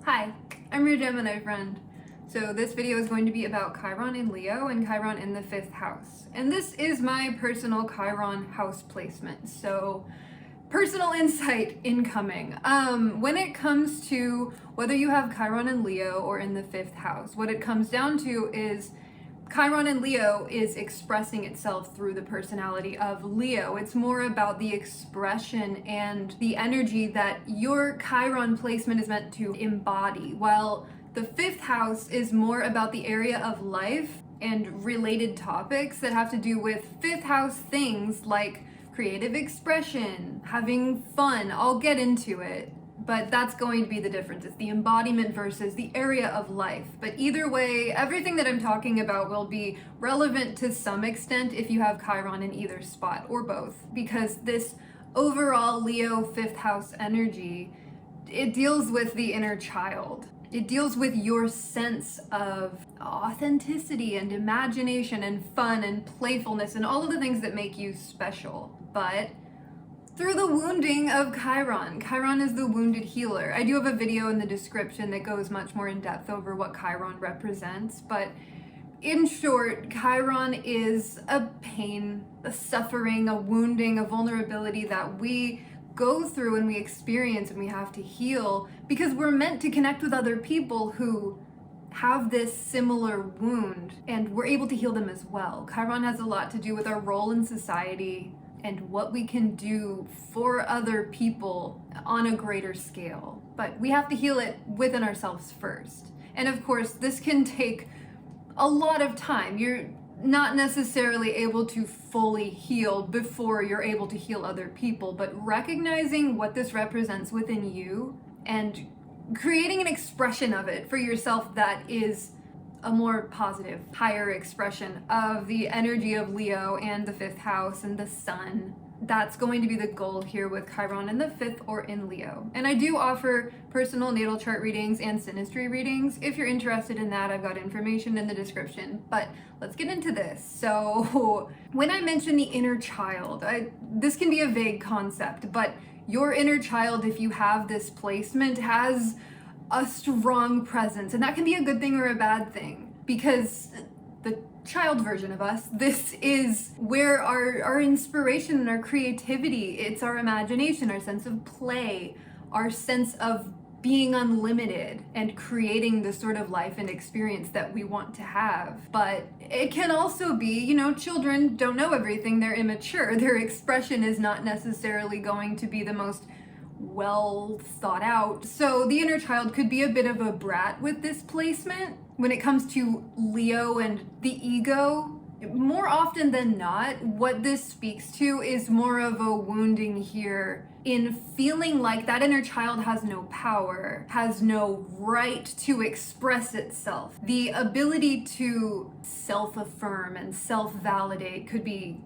Hi, I'm your Gemini friend. So this video is going to be about Chiron in Leo and Chiron in the 5th house. And this is my personal Chiron house placement. So personal insight incoming. When it comes to whether you have Chiron in Leo or in the 5th house, what it comes down to is Chiron in Leo is expressing itself through the personality of Leo. It's more about the expression and the energy that your Chiron placement is meant to embody, while the 5th house is more about the area of life and related topics that have to do with 5th house things like creative expression, having fun. I'll get into it. But that's going to be the difference. It's the embodiment versus the area of life. But either way, everything that I'm talking about will be relevant to some extent if you have Chiron in either spot or both. Because this overall Leo 5th house energy, it deals with the inner child. It deals with your sense of authenticity and imagination and fun and playfulness and all of the things that make you special. But through the wounding of Chiron. Chiron is the wounded healer. I do have a video in the description that goes much more in depth over what Chiron represents, but in short, Chiron is a pain, a suffering, a wounding, a vulnerability that we go through and we experience and we have to heal because we're meant to connect with other people who have this similar wound and we're able to heal them as well. Chiron has a lot to do with our role in society and what we can do for other people on a greater scale. But we have to heal it within ourselves first. And of course, this can take a lot of time. You're not necessarily able to fully heal before you're able to heal other people, but recognizing what this represents within you and creating an expression of it for yourself that is a more positive, higher expression of the energy of Leo and the 5th house and the sun. That's going to be the goal here with Chiron in the 5th or in Leo. And I do offer personal natal chart readings and synastry readings. If you're interested in that, I've got information in the description. But let's get into this. So when I mention the inner child, this can be a vague concept, but your inner child, if you have this placement, has a strong presence, and that can be a good thing or a bad thing because the child version of us, this is where our inspiration and our creativity, it's our imagination, our sense of play, our sense of being unlimited and creating the sort of life and experience that we want to have. But it can also be, children don't know everything, they're immature, their expression is not necessarily going to be the most well thought out. So the inner child could be a bit of a brat with this placement. When it comes to Leo and the ego, more often than not, what this speaks to is more of a wounding here in feeling like that inner child has no power, has no right to express itself. The ability to self-affirm and self-validate could be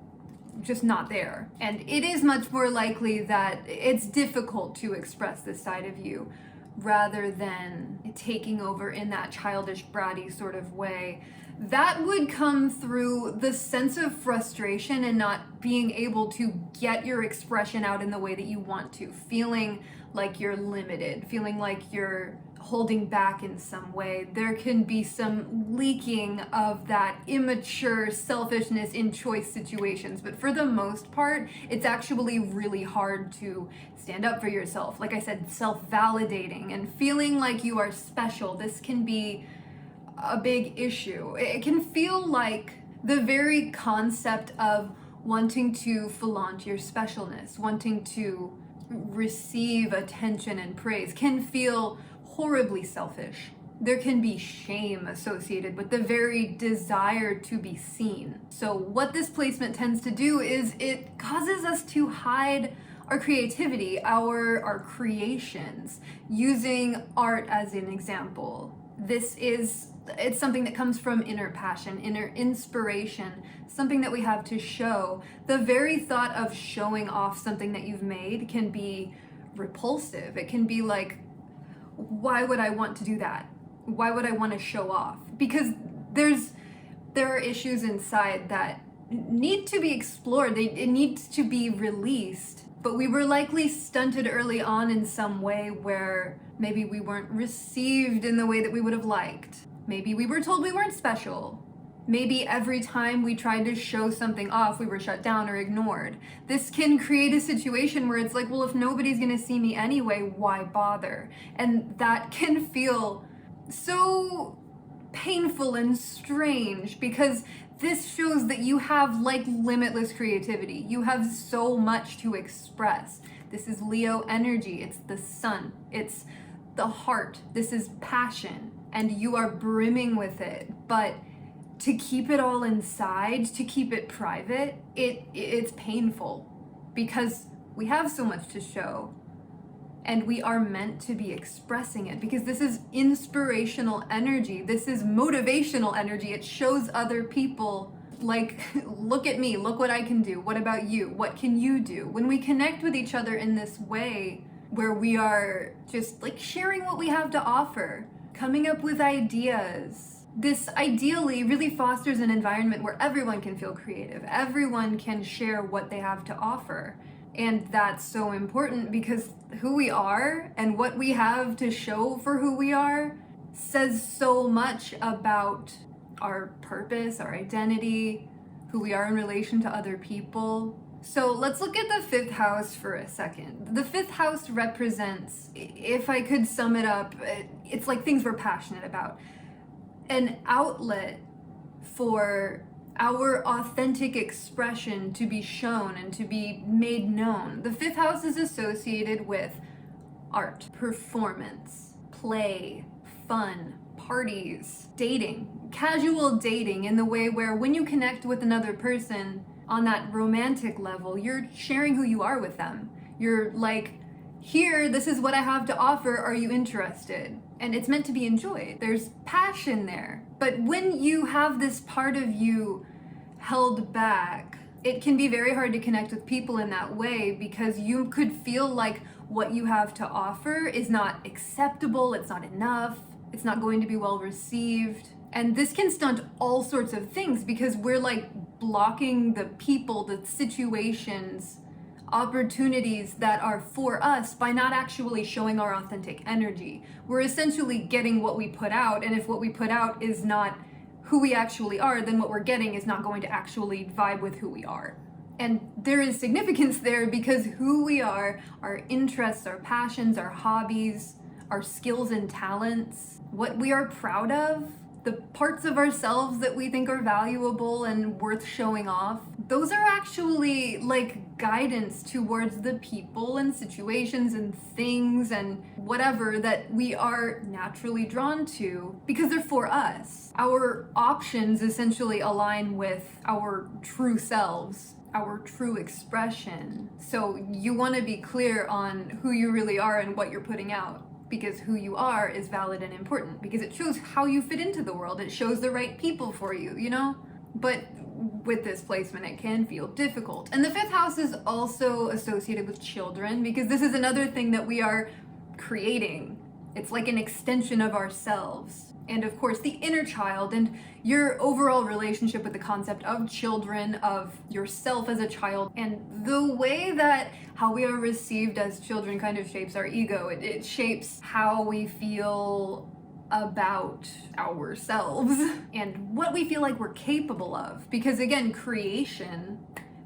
just not there. And it is much more likely that it's difficult to express this side of you rather than taking over in that childish, bratty sort of way. That would come through the sense of frustration and not being able to get your expression out in the way that you want to, feeling like you're limited, feeling like you're holding back in some way. There can be some leaking of that immature selfishness in choice situations, but for the most part, it's actually really hard to stand up for yourself. Like I said, self-validating and feeling like you are special. This can be a big issue. It can feel like the very concept of wanting to flaunt your specialness, wanting to receive attention and praise can feel horribly selfish. There can be shame associated with the very desire to be seen. So what this placement tends to do is it causes us to hide our creativity, our creations, using art as an example. It's something that comes from inner passion, inner inspiration, something that we have to show. The very thought of showing off something that you've made can be repulsive. It can be like, why would I want to do that? Why would I want to show off? Because there are issues inside that need to be explored. It needs to be released. But we were likely stunted early on in some way where Maybe we weren't received in the way that we would have liked. Maybe we were told we weren't special. Maybe every time we tried to show something off, we were shut down or ignored. This can create a situation where it's like, well, if nobody's gonna see me anyway, why bother? And that can feel so painful and strange, because this shows that you have like limitless creativity. You have so much to express. This is Leo energy. It's the sun. It's the heart. This is passion, and you are brimming with it. But to keep it all inside, to keep it private, it's painful, because we have so much to show, and we are meant to be expressing it, because this is inspirational energy. This is motivational energy. It shows other people, like, look at me, look what I can do. What about you? What can you do? When we connect with each other in this way, where we are just like sharing what we have to offer, coming up with ideas, this ideally really fosters an environment where everyone can feel creative. Everyone can share what they have to offer. And that's so important, because who we are and what we have to show for who we are says so much about our purpose, our identity, who we are in relation to other people. So let's look at the fifth house for a second. The fifth house represents, if I could sum it up, it's like things we're passionate about. An outlet for our authentic expression to be shown and to be made known. The fifth house is associated with art, performance, play, fun, parties, dating, casual dating, in the way where when you connect with another person on that romantic level, you're sharing who you are with them. You're like, here, this is what I have to offer. Are you interested? And it's meant to be enjoyed. There's passion there. But when you have this part of you held back, it can be very hard to connect with people in that way, because you could feel like what you have to offer is not acceptable, it's not enough, it's not going to be well received. And this can stunt all sorts of things, because we're like blocking the people, the situations, opportunities that are for us by not actually showing our authentic energy. We're essentially getting what we put out, and if what we put out is not who we actually are, then what we're getting is not going to actually vibe with who we are. And there is significance there, because who we are, our interests, our passions, our hobbies, our skills and talents, what we are proud of, the parts of ourselves that we think are valuable and worth showing off, those are actually like guidance towards the people and situations and things and whatever that we are naturally drawn to, because they're for us. Our options essentially align with our true selves, our true expression. So you want to be clear on who you really are and what you're putting out, because who you are is valid and important, because it shows how you fit into the world. It shows the right people for you, you know? But with this placement, it can feel difficult. And the fifth house is also associated with children, because this is another thing that we are creating. It's like an extension of ourselves. And of course, the inner child and your overall relationship with the concept of children, of yourself as a child, and the way that how we are received as children kind of shapes our ego. It shapes how we feel about ourselves and what we feel like we're capable of. Because again, creation,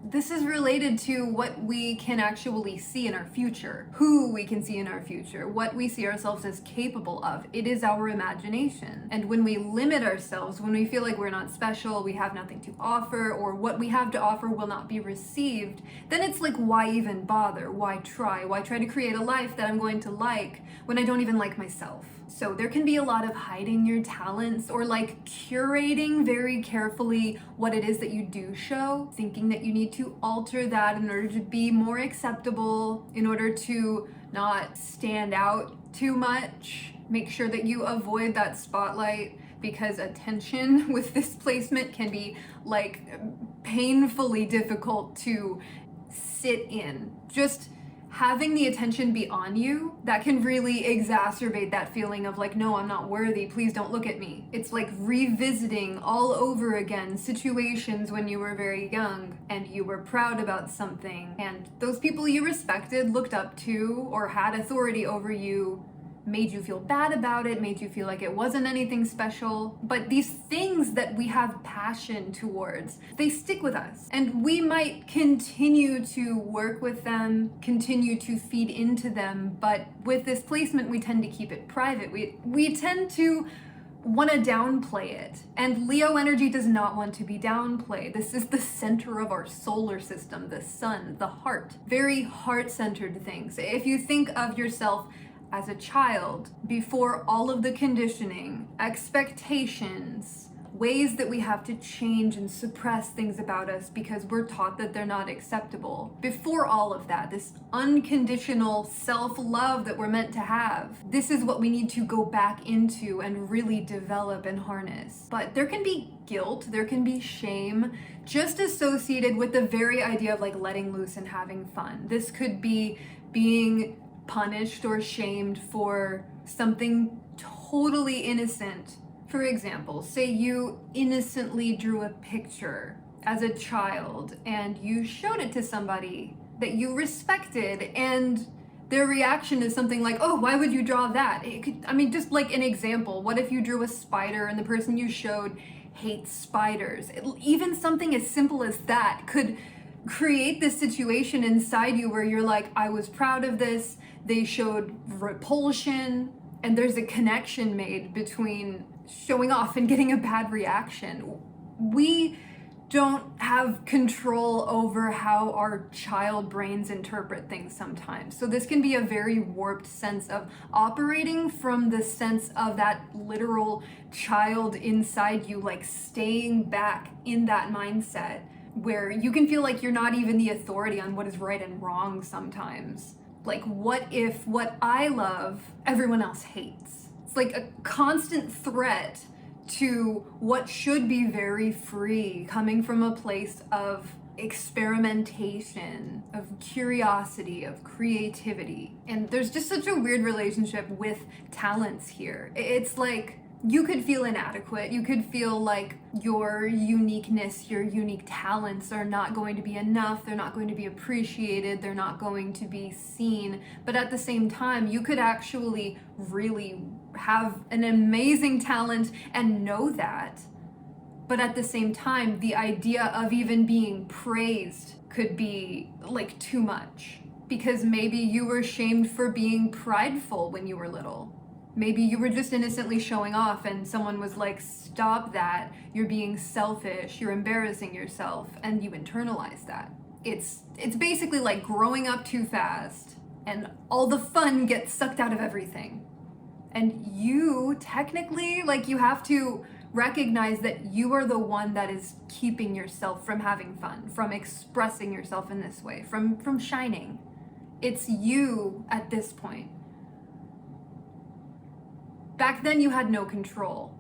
this is related to what we can actually see in our future, who we can see in our future, what we see ourselves as capable of. It is our imagination. And when we limit ourselves, when we feel like we're not special, we have nothing to offer, or what we have to offer will not be received, then it's like, why even bother? Why try? Why try to create a life that I'm going to like when I don't even like myself? So there can be a lot of hiding your talents, or like curating very carefully what it is that you do show, thinking that you need to alter that in order to be more acceptable, in order to not stand out too much. Make sure that you avoid that spotlight, because attention with this placement can be like painfully difficult to sit in. Just having the attention be on you, that can really exacerbate that feeling of like, no, I'm not worthy, please don't look at me. It's like revisiting all over again situations when you were very young and you were proud about something, and those people you respected, looked up to, or had authority over you made you feel bad about it, made you feel like it wasn't anything special. But these things that we have passion towards, they stick with us. And we might continue to work with them, continue to feed into them, but with this placement, we tend to keep it private. We tend to want to downplay it. And Leo energy does not want to be downplayed. This is the center of our solar system, the sun, the heart. Very heart-centered things. If you think of yourself as a child, before all of the conditioning, expectations, ways that we have to change and suppress things about us because we're taught that they're not acceptable. Before all of that, this unconditional self-love that we're meant to have, this is what we need to go back into and really develop and harness. But there can be guilt, there can be shame, just associated with the very idea of like letting loose and having fun. This could be being punished or shamed for something totally innocent. For example, say you innocently drew a picture as a child and you showed it to somebody that you respected, and their reaction is something like, oh, why would you draw that? It could, I mean, just like an example, what if you drew a spider and the person you showed hates spiders? Even something as simple as that could create this situation inside you where you're like, I was proud of this, they showed repulsion, and there's a connection made between showing off and getting a bad reaction. We don't have control over how our child brains interpret things sometimes. So this can be a very warped sense of operating from the sense of that literal child inside you, like staying back in that mindset where you can feel like you're not even the authority on what is right and wrong sometimes. Like, what if what I love, everyone else hates? It's like a constant threat to what should be very free, coming from a place of experimentation, of curiosity, of creativity. And there's just such a weird relationship with talents here. It's like you could feel inadequate. You could feel like your uniqueness, your unique talents are not going to be enough. They're not going to be appreciated. They're not going to be seen. But at the same time, you could actually really have an amazing talent and know that. But at the same time, the idea of even being praised could be like too much, because maybe you were shamed for being prideful when you were little. Maybe you were just innocently showing off and someone was like, stop that, you're being selfish, you're embarrassing yourself, and you internalize that. It's basically like growing up too fast and all the fun gets sucked out of everything. And you technically, like, you have to recognize that you are the one that is keeping yourself from having fun, from expressing yourself in this way, from shining. It's you at this point. Back then you had no control,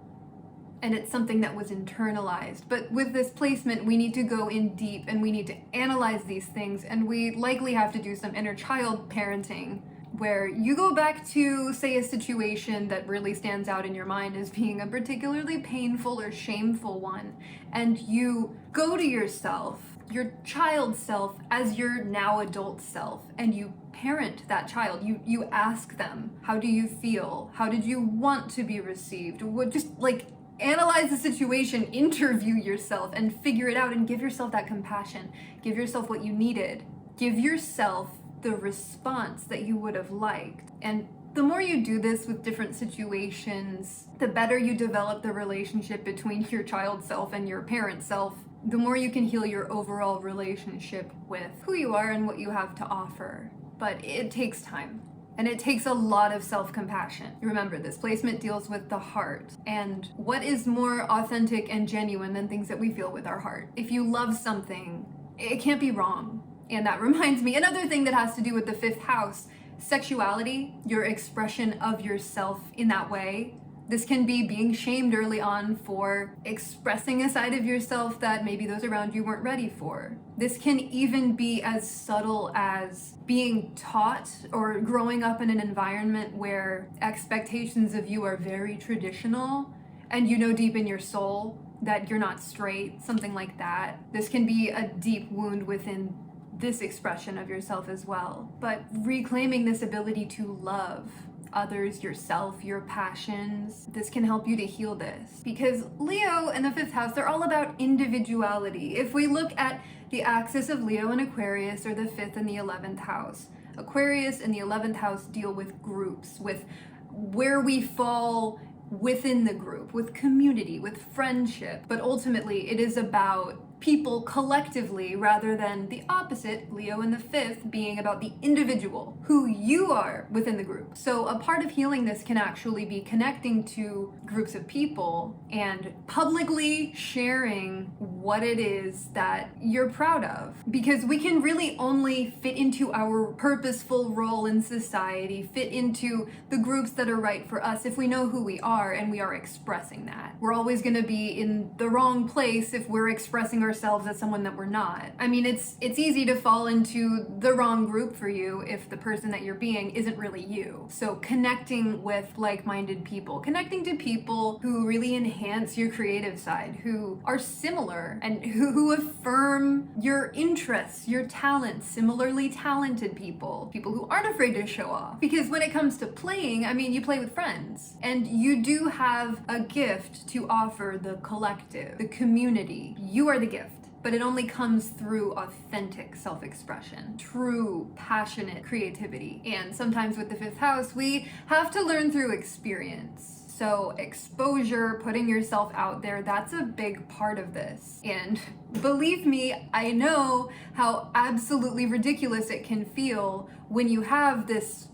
and it's something that was internalized. But with this placement, we need to go in deep and we need to analyze these things, and we likely have to do some inner child parenting, where you go back to, say, a situation that really stands out in your mind as being a particularly painful or shameful one, and you go to yourself, your child self, as your now adult self, and you parent that child. You ask them, how do you feel? How did you want to be received? Just like analyze the situation, interview yourself, and figure it out, and give yourself that compassion. Give yourself what you needed. Give yourself the response that you would have liked. And the more you do this with different situations, the better you develop the relationship between your child self and your parent self, the more you can heal your overall relationship with who you are and what you have to offer. But it takes time, and it takes a lot of self-compassion. Remember, this placement deals with the heart, and what is more authentic and genuine than things that we feel with our heart? If you love something, it can't be wrong. And that reminds me, another thing that has to do with the fifth house, sexuality, your expression of yourself in that way. This can be being shamed early on for expressing a side of yourself that maybe those around you weren't ready for. This can even be as subtle as being taught or growing up in an environment where expectations of you are very traditional, and you know deep in your soul that you're not straight, something like that. This can be a deep wound within this expression of yourself as well. But reclaiming this ability to love others, yourself, your passions. This can help you to heal this. Because Leo and the 5th house, they're all about individuality. If we look at the axis of Leo and Aquarius, or the 5th and the 11th house, Aquarius and the 11th house deal with groups, with where we fall within the group, with community, with friendship. But ultimately, it is about people collectively rather than the opposite, Leo in the 5th, being about the individual, who you are within the group. So a part of healing this can actually be connecting to groups of people and publicly sharing what it is that you're proud of. Because we can really only fit into our purposeful role in society, fit into the groups that are right for us if we know who we are and we are expressing that. We're always going to be in the wrong place if we're expressing ourselves as someone that we're not. I mean, it's easy to fall into the wrong group for you if the person that you're being isn't really you. So connecting with like-minded people, connecting to people who really enhance your creative side, who are similar and who affirm your interests, your talents, similarly talented people who aren't afraid to show off. Because when it comes to playing, I mean, you play with friends and you do have a gift to offer the collective, the community. You are the gift. But it only comes through authentic self-expression, true, passionate creativity. And sometimes with the 5th house, we have to learn through experience. So exposure, putting yourself out there, that's a big part of this. And believe me, I know how absolutely ridiculous it can feel when you have this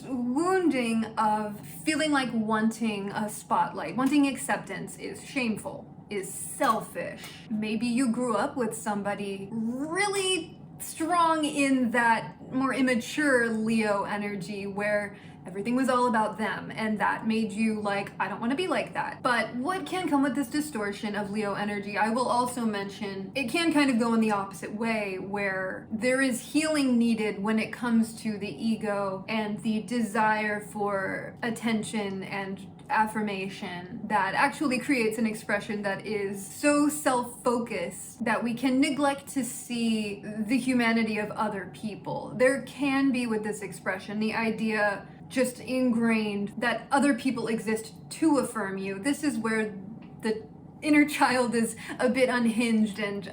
wounding of feeling like wanting a spotlight, wanting acceptance is shameful, is selfish. Maybe you grew up with somebody really strong in that more immature Leo energy where everything was all about them, and that made you like, I don't want to be like that. But what can come with this distortion of Leo energy, I will also mention, it can kind of go in the opposite way, where there is healing needed when it comes to the ego and the desire for attention and affirmation that actually creates an expression that is so self-focused that we can neglect to see the humanity of other people. There can be with this expression the idea just ingrained that other people exist to affirm you. This is where the inner child is a bit unhinged and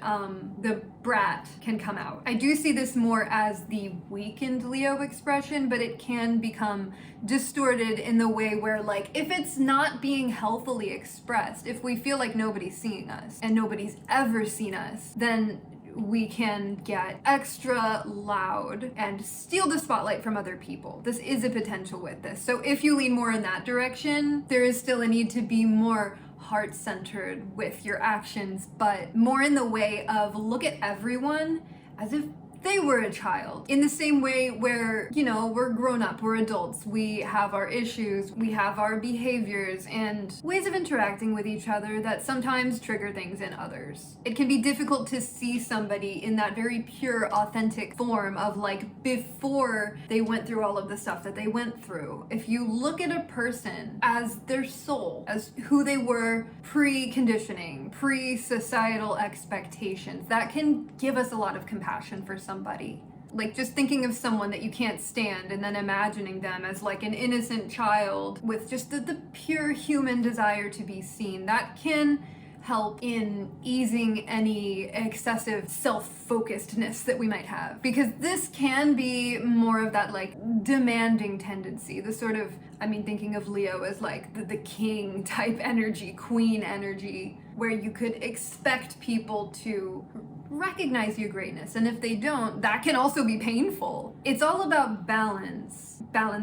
the brat can come out. I do see this more as the weakened Leo expression, but it can become distorted in the way where, like, if it's not being healthily expressed, if we feel like nobody's seeing us and nobody's ever seen us, then we can get extra loud and steal the spotlight from other people. This is a potential with this. So if you lean more in that direction, there is still a need to be more heart-centered with your actions, but more in the way of look at everyone as if they were a child. In the same way where, you know, we're grown up, we're adults, we have our issues, we have our behaviors and ways of interacting with each other that sometimes trigger things in others. It can be difficult to see somebody in that very pure, authentic form of like before they went through all of the stuff that they went through. If you look at a person as their soul, as who they were pre-conditioning, pre-societal expectations, that can give us a lot of compassion for somebody. Like just thinking of someone that you can't stand and then imagining them as like an innocent child with just the pure human desire to be seen, that can help in easing any excessive self-focusedness that we might have. Because this can be more of that like demanding tendency, the sort of, I mean, thinking of Leo as like the king type energy, queen energy, where you could expect people to recognize your greatness, and if they don't, that can also be painful. It's all about balance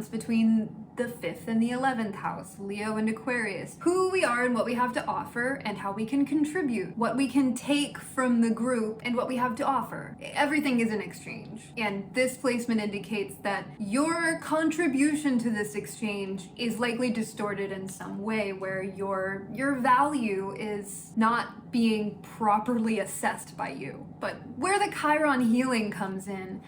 between the 5th and the 11th house, Leo and Aquarius, who we are and what we have to offer and how we can contribute, what we can take from the group and what we have to offer. Everything is an exchange, and this placement indicates that your contribution to this exchange is likely distorted in some way where your value is not being properly assessed by you. But where the Chiron healing comes in,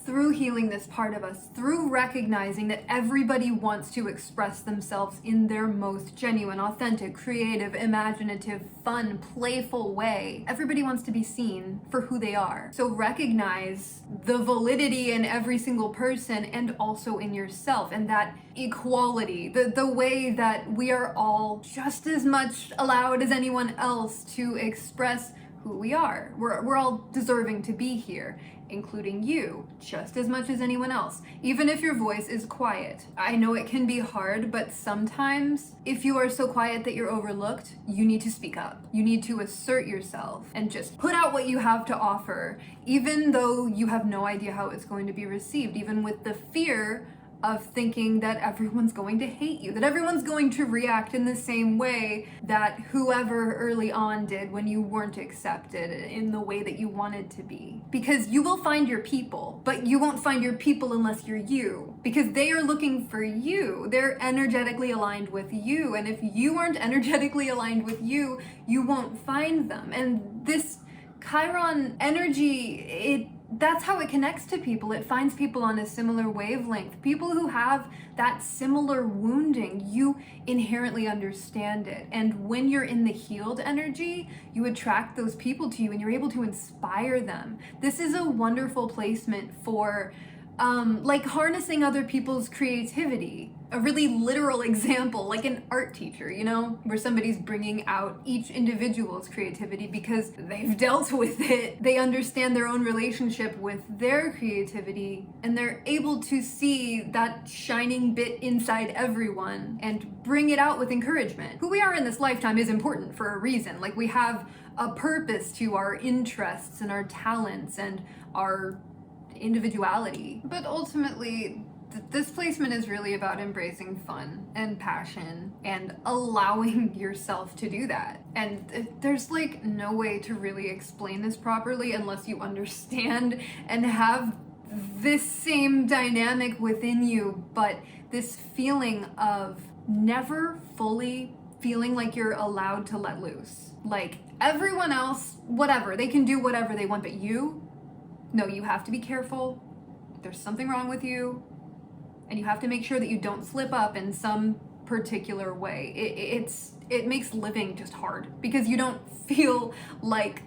through healing this part of us, through recognizing that everybody wants to express themselves in their most genuine, authentic, creative, imaginative, fun, playful way. Everybody wants to be seen for who they are. So recognize the validity in every single person and also in yourself, and that equality, the way that we are all just as much allowed as anyone else to express who we are. We're all deserving to be here, including you, just as much as anyone else, even if your voice is quiet. I know it can be hard, but sometimes if you are so quiet that you're overlooked, you need to speak up. You need to assert yourself and just put out what you have to offer, even though you have no idea how it's going to be received, even with the fear of thinking that everyone's going to hate you, that everyone's going to react in the same way that whoever early on did when you weren't accepted in the way that you wanted to be. Because you will find your people, but you won't find your people unless you're you, because they are looking for you. They're energetically aligned with you, and if you aren't energetically aligned with you, you won't find them. And this Chiron energy, that's how it connects to people. It finds people on a similar wavelength. People who have that similar wounding, you inherently understand it. And when you're in the healed energy, you attract those people to you and you're able to inspire them. This is a wonderful placement for like harnessing other people's creativity. A really literal example, like an art teacher, you know, where somebody's bringing out each individual's creativity because they've dealt with it. They understand their own relationship with their creativity, and they're able to see that shining bit inside everyone and bring it out with encouragement. Who we are in this lifetime is important for a reason. Like, we have a purpose to our interests and our talents and our individuality. But ultimately, this placement is really about embracing fun and passion and allowing yourself to do that. And there's like no way to really explain this properly unless you understand and have this same dynamic within you, but this feeling of never fully feeling like you're allowed to let loose. Like, everyone else, whatever, they can do whatever they want, but you, no, you have to be careful. There's something wrong with you, and you have to make sure that you don't slip up in some particular way. It makes living just hard because you don't feel like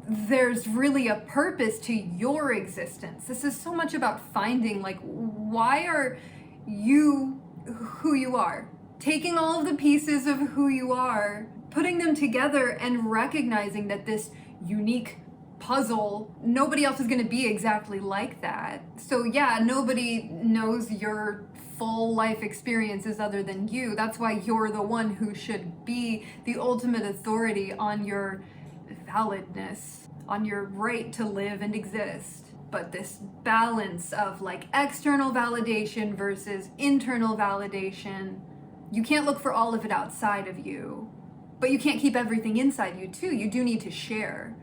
there's really a purpose to your existence. This is so much about finding, like, why are you who you are? Taking all of the pieces of who you are, putting them together, and recognizing that this unique puzzle, nobody else is going to be exactly like that. So yeah, nobody knows your full life experiences other than you. That's why you're the one who should be the ultimate authority on your validness, on your right to live and exist. But this balance of like external validation versus internal validation, you can't look for all of it outside of you, but you can't keep everything inside you too. You do need to share.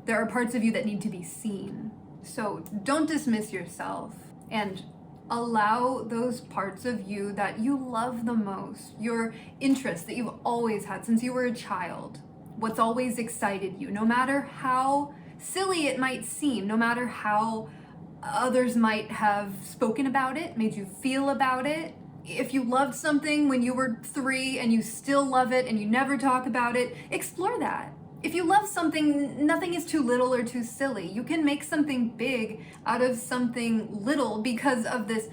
There are parts of you that need to be seen. So don't dismiss yourself and allow those parts of you that you love the most, your interests that you've always had since you were a child, what's always excited you, no matter how silly it might seem, no matter how others might have spoken about it, made you feel about it. If you loved something when you were 3 and you still love it and you never talk about it, explore that. If you love something, nothing is too little or too silly. You can make something big out of something little because of this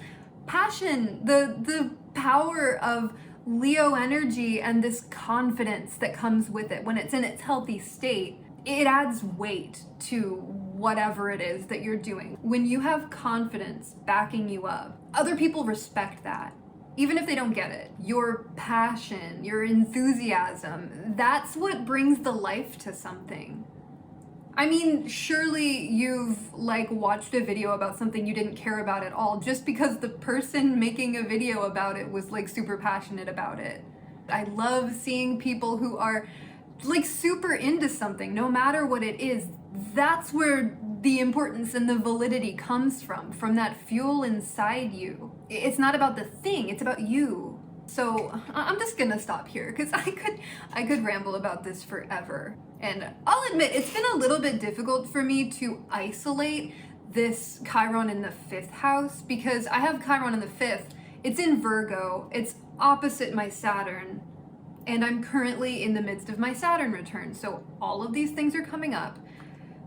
passion, the power of Leo energy and this confidence that comes with it when it's in its healthy state. It adds weight to whatever it is that you're doing. When you have confidence backing you up, other people respect that. Even if they don't get it, your passion, your enthusiasm, that's what brings the life to something. I mean, surely you've like watched a video about something you didn't care about at all just because the person making a video about it was like super passionate about it. I love seeing people who are like super into something, no matter what it is. That's where the importance and the validity comes from that fuel inside you. It's not about the thing, it's about you. So I'm just gonna stop here because I could ramble about this forever. And I'll admit, it's been a little bit difficult for me to isolate this Chiron in the 5th house, because I have Chiron in the 5th. It's in Virgo, it's opposite my Saturn, and I'm currently in the midst of my Saturn return. So all of these things are coming up.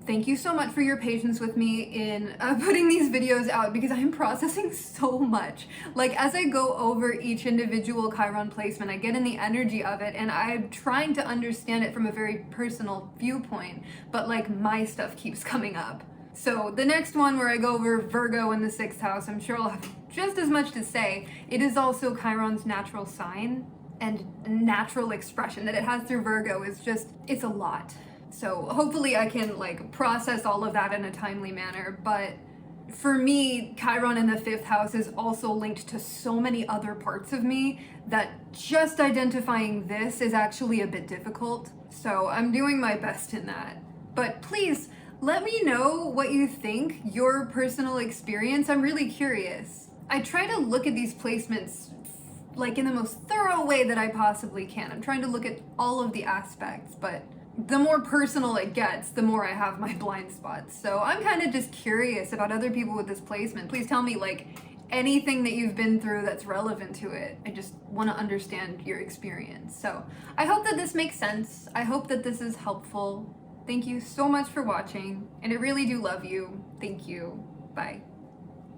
Thank you so much for your patience with me in putting these videos out, because I'm processing so much. Like, as I go over each individual Chiron placement, I get in the energy of it, and I'm trying to understand it from a very personal viewpoint, but like my stuff keeps coming up. So the next one, where I go over Virgo in the 6th house, I'm sure I'll have just as much to say. It is also Chiron's natural sign, and natural expression that it has through Virgo is just, it's a lot. So hopefully I can like process all of that in a timely manner. But for me, Chiron in the 5th house is also linked to so many other parts of me that just identifying this is actually a bit difficult. So I'm doing my best in that. But please let me know what you think, your personal experience. I'm really curious. I try to look at these placements like in the most thorough way that I possibly can. I'm trying to look at all of the aspects, but the more personal it gets, the more I have my blind spots. So I'm kind of just curious about other people with this placement. Please tell me like anything that you've been through that's relevant to it. I just want to understand your experience. So I hope that this makes sense. I hope that this is helpful. Thank you so much for watching, and I really do love you. Thank you. Bye.